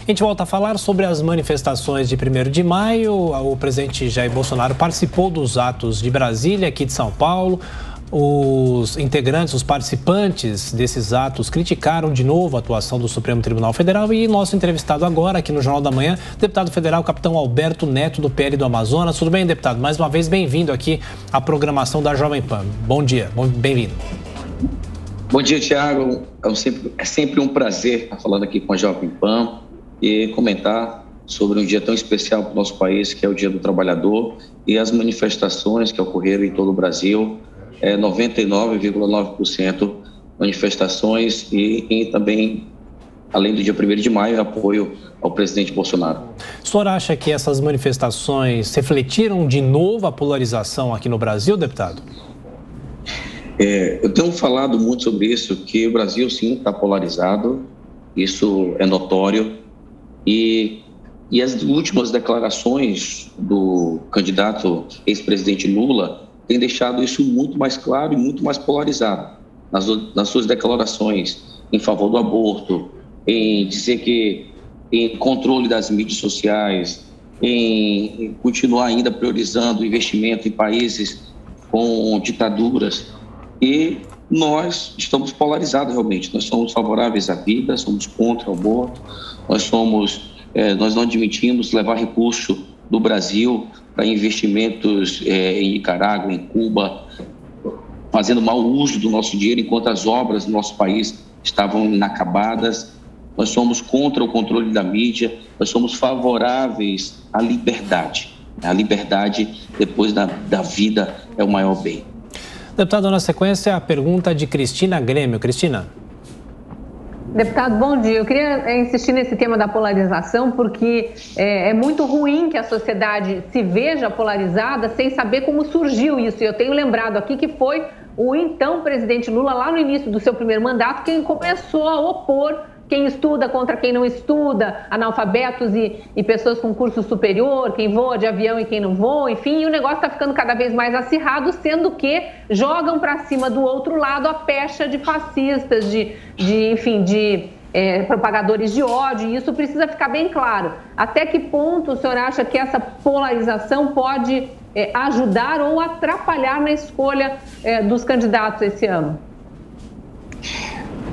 A gente volta a falar sobre as manifestações de 1º de maio. O presidente Jair Bolsonaro participou dos atos de Brasília, aqui de São Paulo. Os integrantes, os participantes desses atos criticaram de novo a atuação do Supremo Tribunal Federal e nosso entrevistado agora aqui no Jornal da Manhã, deputado federal, capitão Alberto Neto, do PL do Amazonas. Tudo bem, deputado? Mais uma vez, bem-vindo aqui à programação da Jovem Pan. Bom dia, bem-vindo. Bom dia, Thiago. É sempre um prazer estar falando aqui com a Jovem Pan e comentar sobre um dia tão especial para o nosso país, que é o Dia do Trabalhador, e as manifestações que ocorreram em todo o Brasil. 99,9% manifestações e também, além do dia 1º de maio, apoio ao presidente Bolsonaro. O senhor acha que essas manifestações refletiram de novo a polarização aqui no Brasil, deputado? Eu tenho falado muito sobre isso, que o Brasil sim está polarizado, isso é notório, e as últimas declarações do candidato ex-presidente Lula tem deixado isso muito mais claro e muito mais polarizado. Nas suas declarações em favor do aborto, em dizer que em controle das mídias sociais, em continuar ainda priorizando o investimento em países com ditaduras. E nós estamos polarizados realmente. Nós somos favoráveis à vida, somos contra o aborto, nós não admitimos levar recurso do Brasil para investimentos em Nicarágua, em Cuba, fazendo mau uso do nosso dinheiro, enquanto as obras do nosso país estavam inacabadas. Nós somos contra o controle da mídia, nós somos favoráveis à liberdade. A liberdade, depois da vida, é o maior bem. Deputado, na sequência, a pergunta de Cristina Grêmio. Cristina. Deputado, bom dia. Eu queria insistir nesse tema da polarização, porque é muito ruim que a sociedade se veja polarizada sem saber como surgiu isso. E eu tenho lembrado aqui que foi o então presidente Lula, lá no início do seu primeiro mandato, quem começou a opor quem estuda contra quem não estuda, analfabetos e pessoas com curso superior, quem voa de avião e quem não voa, enfim, e o negócio está ficando cada vez mais acirrado, sendo que jogam para cima do outro lado a pecha de fascistas, de propagadores de ódio, e isso precisa ficar bem claro. Até que ponto o senhor acha que essa polarização pode ajudar ou atrapalhar na escolha dos candidatos esse ano?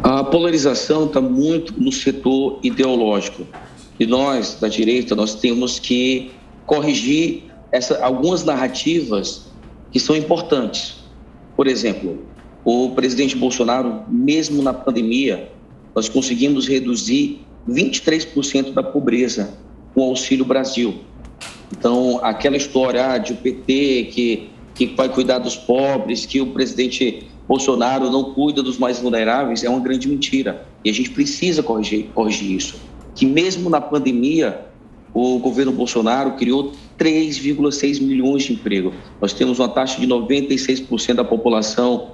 A polarização está muito no setor ideológico. E nós, da direita, nós temos que corrigir algumas narrativas que são importantes. Por exemplo, o presidente Bolsonaro, mesmo na pandemia, nós conseguimos reduzir 23% da pobreza com o Auxílio Brasil. Então, aquela história de o PT que vai cuidar dos pobres, que o presidente Bolsonaro não cuida dos mais vulneráveis, é uma grande mentira. E a gente precisa corrigir isso. Que mesmo na pandemia, o governo Bolsonaro criou 3,6 milhões de empregos. Nós temos uma taxa de 96% da população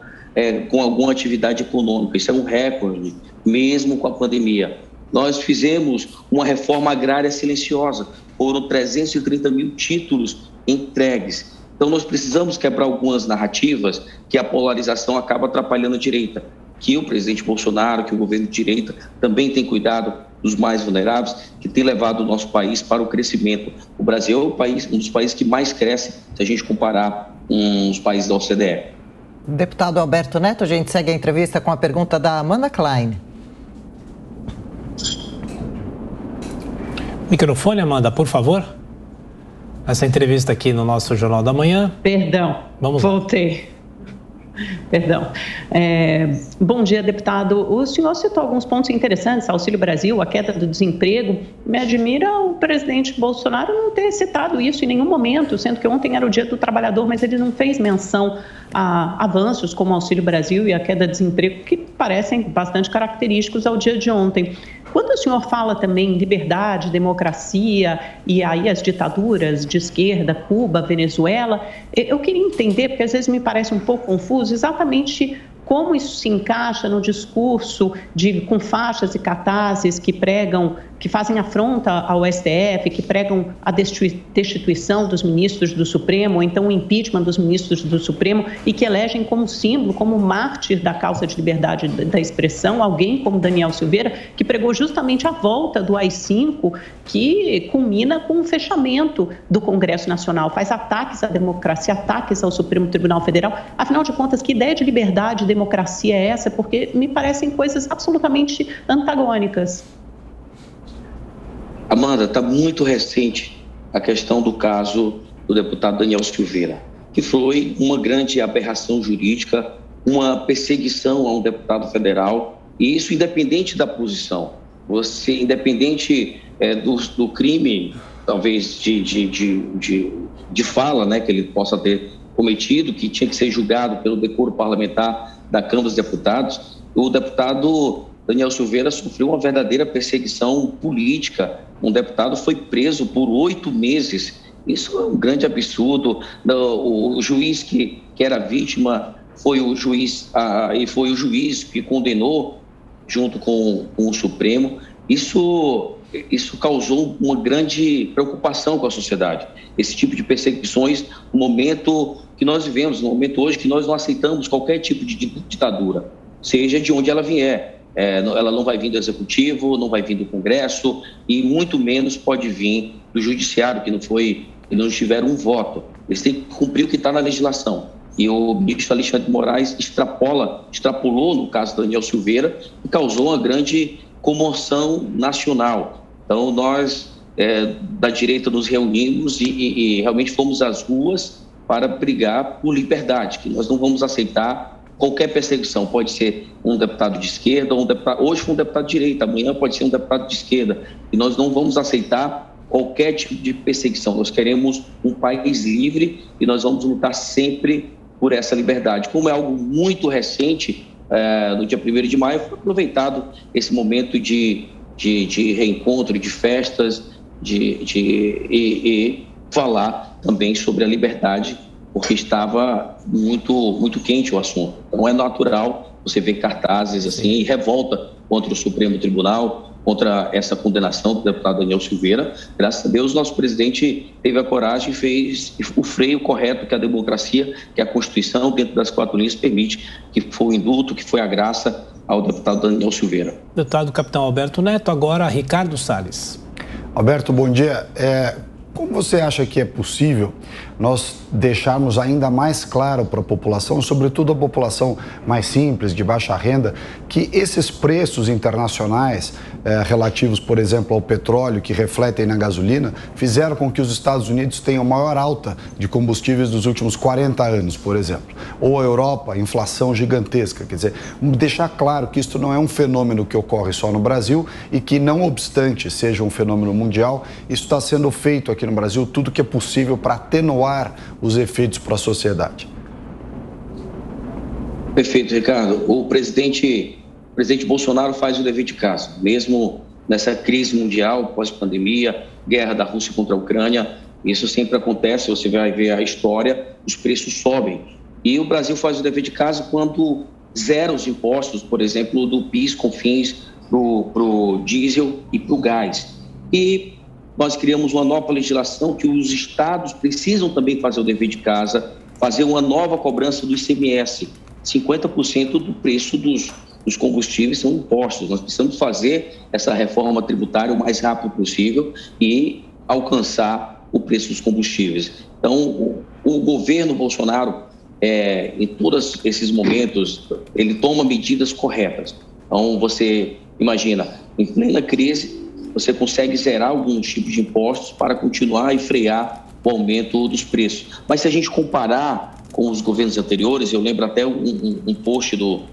com alguma atividade econômica. Isso é um recorde, mesmo com a pandemia. Nós fizemos uma reforma agrária silenciosa. Foram 330 mil títulos entregues. Então, nós precisamos quebrar algumas narrativas que a polarização acaba atrapalhando a direita. Que o presidente Bolsonaro, que o governo de direita também tem cuidado dos mais vulneráveis, que tem levado o nosso país para o crescimento. O Brasil é um dos países que mais cresce se a gente comparar com os países da OCDE. Deputado Alberto Neto, a gente segue a entrevista com a pergunta da Amanda Klein. Microfone, Amanda, por favor. Essa entrevista aqui no nosso Jornal da Manhã. Perdão, voltei. Perdão. Bom dia, deputado. O senhor citou alguns pontos interessantes, Auxílio Brasil, a queda do desemprego. Me admira o presidente Bolsonaro não ter citado isso em nenhum momento, sendo que ontem era o Dia do Trabalhador, mas ele não fez menção a avanços como o Auxílio Brasil e a queda do desemprego, que parecem bastante característicos ao dia de ontem. Quando o senhor fala também em liberdade, democracia e aí as ditaduras de esquerda, Cuba, Venezuela, eu queria entender, porque às vezes me parece um pouco confuso, exatamente como isso se encaixa no discurso com faixas e cartazes que pregam que fazem afronta ao STF, que pregam a destituição dos ministros do Supremo, ou então o impeachment dos ministros do Supremo, e que elegem como símbolo, como mártir da causa de liberdade da expressão, alguém como Daniel Silveira, que pregou justamente a volta do AI-5, que culmina com o fechamento do Congresso Nacional, faz ataques à democracia, ataques ao Supremo Tribunal Federal. Afinal de contas, que ideia de liberdade e democracia é essa? Porque me parecem coisas absolutamente antagônicas. Amanda, está muito recente a questão do caso do deputado Daniel Silveira, que foi uma grande aberração jurídica, uma perseguição a um deputado federal, e isso independente da posição. Você, independente do crime, talvez de fala, né, que ele possa ter cometido, que tinha que ser julgado pelo decoro parlamentar da Câmara dos Deputados, o deputado Daniel Silveira sofreu uma verdadeira perseguição política. Um deputado foi preso por 8 meses. Isso é um grande absurdo. O juiz que era vítima foi o juiz que condenou junto com o Supremo. Isso causou uma grande preocupação com a sociedade. Esse tipo de perseguições, no momento que nós vivemos, no momento hoje que nós não aceitamos qualquer tipo de ditadura, seja de onde ela vier. Ela não vai vir do Executivo, não vai vir do Congresso e muito menos pode vir do Judiciário, que não tiveram um voto. Eles têm que cumprir o que está na legislação. E o ministro Alexandre de Moraes extrapolou no caso do Daniel Silveira e causou uma grande comoção nacional. Então, nós da direita nos reunimos e realmente fomos às ruas para brigar por liberdade, que nós não vamos aceitar qualquer perseguição. Pode ser um deputado de esquerda, hoje foi um deputado de direita, amanhã pode ser um deputado de esquerda. E nós não vamos aceitar qualquer tipo de perseguição. Nós queremos um país livre e nós vamos lutar sempre por essa liberdade. Como é algo muito recente, no dia 1º de maio, foi aproveitado esse momento de reencontro, de festas, e falar também sobre a liberdade, porque estava muito quente o assunto. Não é natural você ver cartazes assim e revolta contra o Supremo Tribunal, contra essa condenação do deputado Daniel Silveira. Graças a Deus, nosso presidente teve a coragem e fez o freio correto que a democracia, que a Constituição, dentro das 4 linhas, permite, que foi o indulto, que foi a graça ao deputado Daniel Silveira. Deputado Capitão Alberto Neto, agora Ricardo Salles. Alberto, bom dia. Como você acha que é possível nós deixarmos ainda mais claro para a população, sobretudo a população mais simples, de baixa renda, que esses preços internacionais relativos, por exemplo, ao petróleo, que refletem na gasolina, fizeram com que os Estados Unidos tenham maior alta de combustíveis dos últimos 40 anos, por exemplo. Ou a Europa, inflação gigantesca. Quer dizer, deixar claro que isto não é um fenômeno que ocorre só no Brasil e que, não obstante seja um fenômeno mundial, isso está sendo feito aqui no Brasil, tudo que é possível para atenuar os efeitos para a sociedade. Perfeito, Ricardo. O presidente Bolsonaro faz o dever de casa, mesmo nessa crise mundial, pós-pandemia, guerra da Rússia contra a Ucrânia. Isso sempre acontece, você vai ver a história, os preços sobem. E o Brasil faz o dever de casa quando zera os impostos, por exemplo, do PIS, COFINS, para o diesel e para o gás. E nós criamos uma nova legislação que os estados precisam também fazer o dever de casa, fazer uma nova cobrança do ICMS. 50% do preço dos combustíveis são impostos. Nós precisamos fazer essa reforma tributária o mais rápido possível e alcançar o preço dos combustíveis. Então, o governo Bolsonaro, em todos esses momentos, ele toma medidas corretas. Então, você imagina, em plena crise, você consegue zerar alguns tipos de impostos para continuar e frear o aumento dos preços. Mas se a gente comparar com os governos anteriores, eu lembro até um post do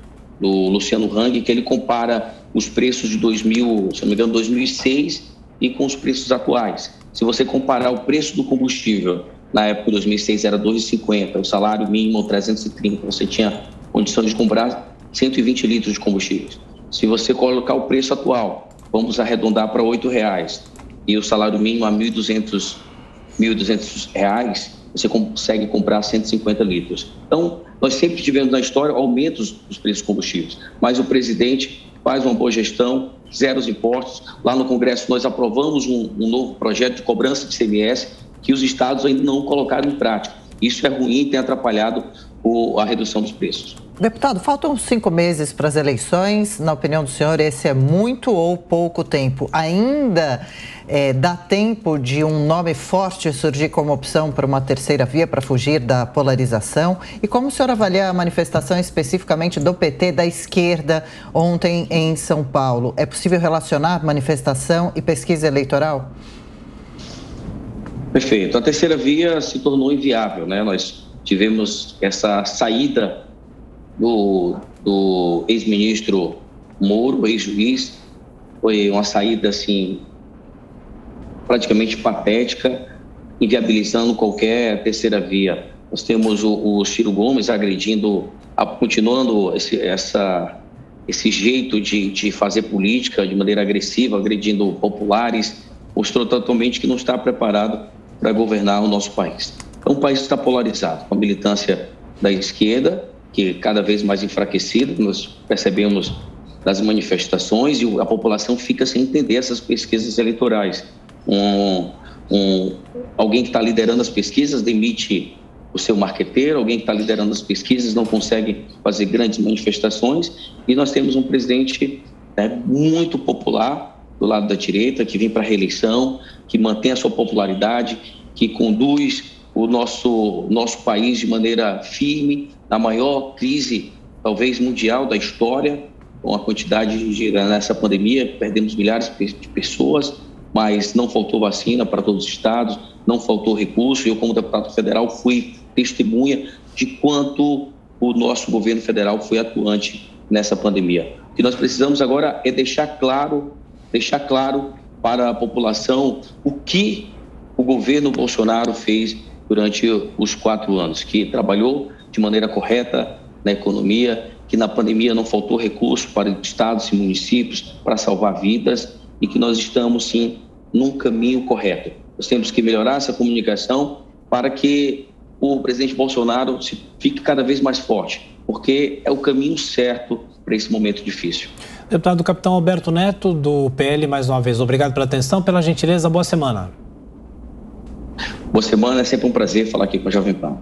Luciano Hang, que ele compara os preços de 2006 e com os preços atuais. Se você comparar o preço do combustível, na época de 2006 era R$ 2,50, o salário mínimo 330, você tinha condições de comprar 120 litros de combustível. Se você colocar o preço atual, vamos arredondar para R$ 8,00 e o salário mínimo a R$ 1.200, você consegue comprar 150 litros. Então, nós sempre tivemos na história aumentos dos preços dos combustíveis, mas o presidente faz uma boa gestão, zero os impostos. Lá no Congresso nós aprovamos um novo projeto de cobrança de ICMS que os estados ainda não colocaram em prática. Isso é ruim e tem atrapalhado a redução dos preços. Deputado, faltam 5 meses para as eleições. Na opinião do senhor, esse é muito ou pouco tempo? Ainda dá tempo de um nome forte surgir como opção para uma terceira via para fugir da polarização? E como o senhor avalia a manifestação especificamente do PT da esquerda ontem em São Paulo? É possível relacionar manifestação e pesquisa eleitoral? Perfeito. A terceira via se tornou inviável, né? Nós tivemos essa saída do ex-ministro Moro, ex-juiz. Foi uma saída, assim, praticamente patética, inviabilizando qualquer terceira via. Nós temos o Ciro Gomes agredindo, continuando esse jeito de fazer política de maneira agressiva, agredindo populares, mostrou totalmente que não está preparado para governar o nosso país. Então, o país está polarizado, com a militância da esquerda, que cada vez mais enfraquecida, nós percebemos das manifestações, e a população fica sem entender essas pesquisas eleitorais. Alguém que está liderando as pesquisas demite o seu marqueteiro, alguém que está liderando as pesquisas não consegue fazer grandes manifestações, e nós temos um presidente muito popular do lado da direita, que vem para a reeleição, que mantém a sua popularidade, que conduz o nosso país de maneira firme, na maior crise, talvez, mundial da história, com a quantidade nessa pandemia, perdemos milhares de pessoas, mas não faltou vacina para todos os estados, não faltou recurso. Eu, como deputado federal, fui testemunha de quanto o nosso governo federal foi atuante nessa pandemia. O que nós precisamos agora é deixar claro para a população o que o governo Bolsonaro fez durante os 4 anos, que trabalhou de maneira correta na economia, que na pandemia não faltou recurso para estados e municípios para salvar vidas, e que nós estamos, sim, num caminho correto. Nós temos que melhorar essa comunicação para que o presidente Bolsonaro fique cada vez mais forte, porque é o caminho certo para esse momento difícil. Deputado Capitão Alberto Neto, do PL, mais uma vez, obrigado pela atenção, pela gentileza, boa semana. Boa semana, é sempre um prazer falar aqui com a Jovem Pan.